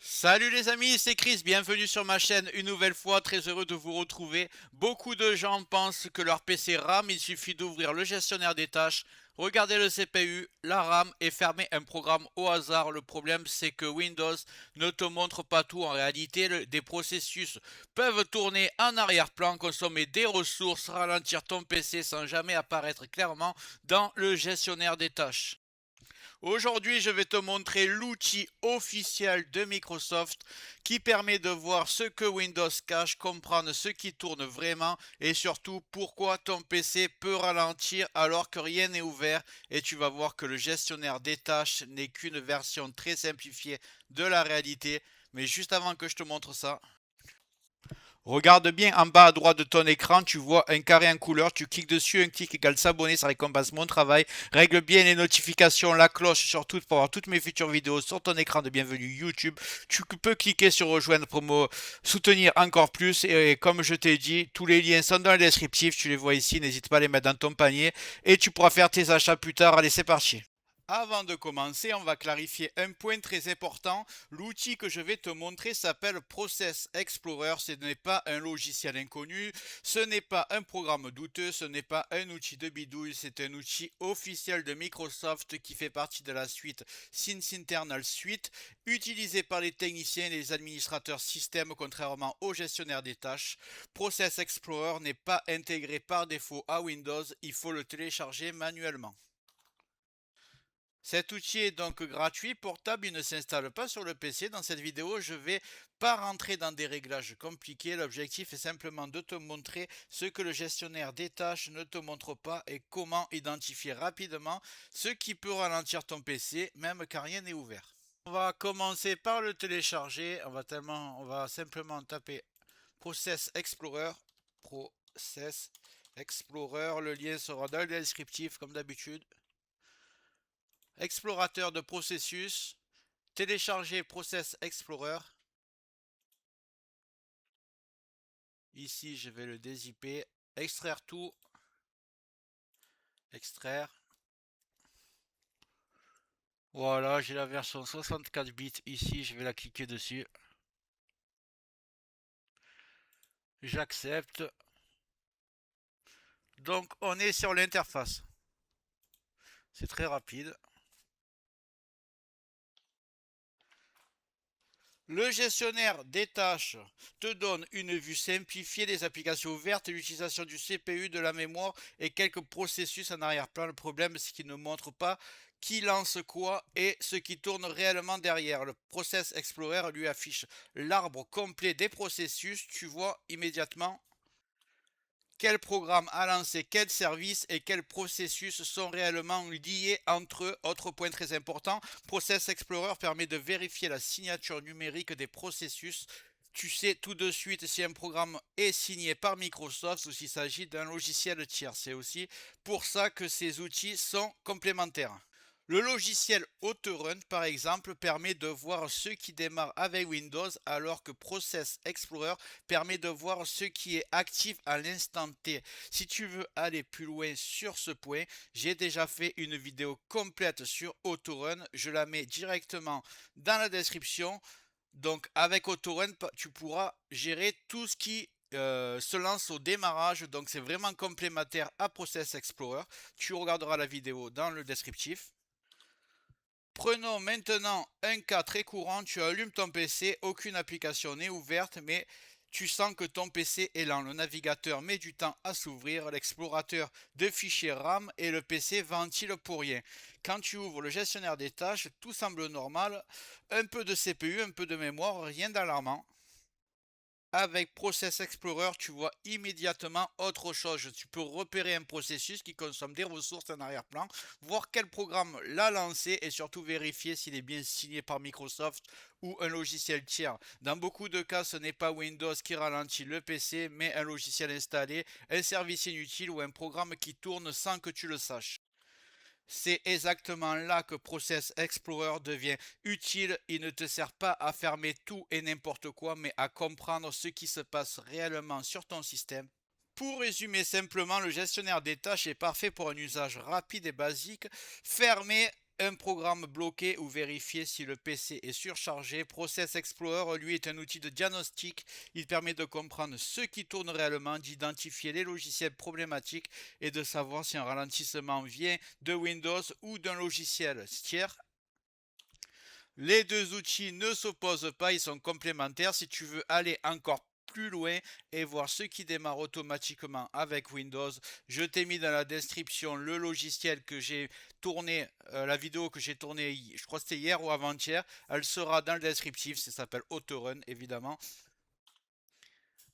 Salut les amis, c'est Chris, bienvenue sur ma chaîne une nouvelle fois, très heureux de vous retrouver. Beaucoup de gens pensent que leur PC rame, il suffit d'ouvrir le gestionnaire des tâches, regarder le CPU, la RAM et fermer un programme au hasard. Le problème c'est que Windows ne te montre pas tout. En réalité, des processus peuvent tourner en arrière-plan, consommer des ressources, ralentir ton PC sans jamais apparaître clairement dans le gestionnaire des tâches. Aujourd'hui, je vais te montrer l'outil officiel de Microsoft qui permet de voir ce que Windows cache, comprendre ce qui tourne vraiment et surtout pourquoi ton PC peut ralentir alors que rien n'est ouvert. Et tu vas voir que le gestionnaire des tâches n'est qu'une version très simplifiée de la réalité. Mais juste avant que je te montre ça, regarde bien en bas à droite de ton écran, tu vois un carré en couleur, tu cliques dessus, un clic égale s'abonner, ça récompense mon travail. Règle bien les notifications, la cloche surtout pour avoir toutes mes futures vidéos sur ton écran de bienvenue YouTube. Tu peux cliquer sur rejoindre pour me soutenir encore plus et comme je t'ai dit, tous les liens sont dans le descriptif, tu les vois ici, n'hésite pas à les mettre dans ton panier et tu pourras faire tes achats plus tard. Allez, c'est parti. Avant de commencer, on va clarifier un point très important. L'outil que je vais te montrer s'appelle Process Explorer. Ce n'est pas un logiciel inconnu, ce n'est pas un programme douteux, ce n'est pas un outil de bidouille, c'est un outil officiel de Microsoft qui fait partie de la suite Synth Internal Suite, utilisé par les techniciens et les administrateurs système contrairement au gestionnaire des tâches. Process Explorer n'est pas intégré par défaut à Windows, il faut le télécharger manuellement. Cet outil est donc gratuit, portable, il ne s'installe pas sur le PC. Dans cette vidéo, je ne vais pas rentrer dans des réglages compliqués. L'objectif est simplement de te montrer ce que le gestionnaire des tâches ne te montre pas et comment identifier rapidement ce qui peut ralentir ton PC, même quand rien n'est ouvert. On va commencer par le télécharger. On va simplement taper Process Explorer. Process Explorer. Le lien sera dans le descriptif comme d'habitude. Explorateur de processus, télécharger Process Explorer. Ici, je vais le dézipper, extraire tout, extraire. Voilà, j'ai la version 64 bits ici, je vais la cliquer dessus. J'accepte. Donc, on est sur l'interface. C'est très rapide. Le gestionnaire des tâches te donne une vue simplifiée des applications ouvertes, l'utilisation du CPU, de la mémoire et quelques processus en arrière-plan. Le problème, c'est qu'il ne montre pas qui lance quoi et ce qui tourne réellement derrière. Le Process Explorer lui affiche l'arbre complet des processus. Tu vois immédiatement quel programme a lancé quel service et quels processus sont réellement liés entre eux. Autre point très important, Process Explorer permet de vérifier la signature numérique des processus. Tu sais tout de suite si un programme est signé par Microsoft ou s'il s'agit d'un logiciel tiers. C'est aussi pour ça que ces outils sont complémentaires. Le logiciel Autorun, par exemple, permet de voir ce qui démarre avec Windows, alors que Process Explorer permet de voir ce qui est actif à l'instant T. Si tu veux aller plus loin sur ce point, j'ai déjà fait une vidéo complète sur Autorun. Je la mets directement dans la description. Donc avec Autorun, tu pourras gérer tout ce qui se lance au démarrage. Donc c'est vraiment complémentaire à Process Explorer. Tu regarderas la vidéo dans le descriptif. Prenons maintenant un cas très courant, tu allumes ton PC, aucune application n'est ouverte, mais tu sens que ton PC est lent. Le navigateur met du temps à s'ouvrir, l'explorateur de fichiers RAM et le PC ventile pour rien. Quand tu ouvres le gestionnaire des tâches, tout semble normal, un peu de CPU, un peu de mémoire, rien d'alarmant. Avec Process Explorer, tu vois immédiatement autre chose. Tu peux repérer un processus qui consomme des ressources en arrière-plan, voir quel programme l'a lancé et surtout vérifier s'il est bien signé par Microsoft ou un logiciel tiers. Dans beaucoup de cas, ce n'est pas Windows qui ralentit le PC, mais un logiciel installé, un service inutile ou un programme qui tourne sans que tu le saches. C'est exactement là que Process Explorer devient utile. Il ne te sert pas à fermer tout et n'importe quoi, mais à comprendre ce qui se passe réellement sur ton système. Pour résumer simplement, le gestionnaire des tâches est parfait pour un usage rapide et basique. Fermer un programme bloqué ou vérifier si le PC est surchargé. Process Explorer, lui, est un outil de diagnostic. Il permet de comprendre ce qui tourne réellement, d'identifier les logiciels problématiques et de savoir si un ralentissement vient de Windows ou d'un logiciel tiers. Les deux outils ne s'opposent pas, ils sont complémentaires. Si tu veux aller encore plus loin et voir ce qui démarre automatiquement avec Windows, je t'ai mis dans la description le logiciel que j'ai tourné, la vidéo que j'ai tournée, je crois que c'était hier ou avant-hier. Elle sera dans le descriptif, ça s'appelle Autorun évidemment.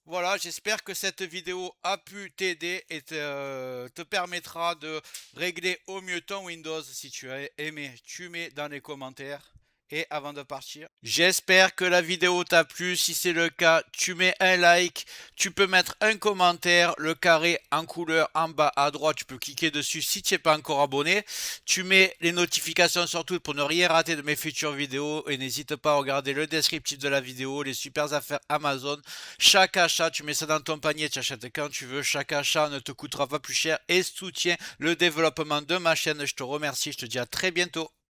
Voilà, j'espère que cette vidéo a pu t'aider et te permettra de régler au mieux ton Windows. Si tu as aimé, tu mets dans les commentaires. Et avant de partir, j'espère que la vidéo t'a plu. Si c'est le cas, tu mets un like. Tu peux mettre un commentaire, le carré en couleur en bas à droite. Tu peux cliquer dessus si tu n'es pas encore abonné. Tu mets les notifications surtout pour ne rien rater de mes futures vidéos. Et n'hésite pas à regarder le descriptif de la vidéo, les super affaires Amazon. Chaque achat, tu mets ça dans ton panier, tu achètes quand tu veux. Chaque achat ne te coûtera pas plus cher et soutient le développement de ma chaîne. Je te remercie, je te dis à très bientôt.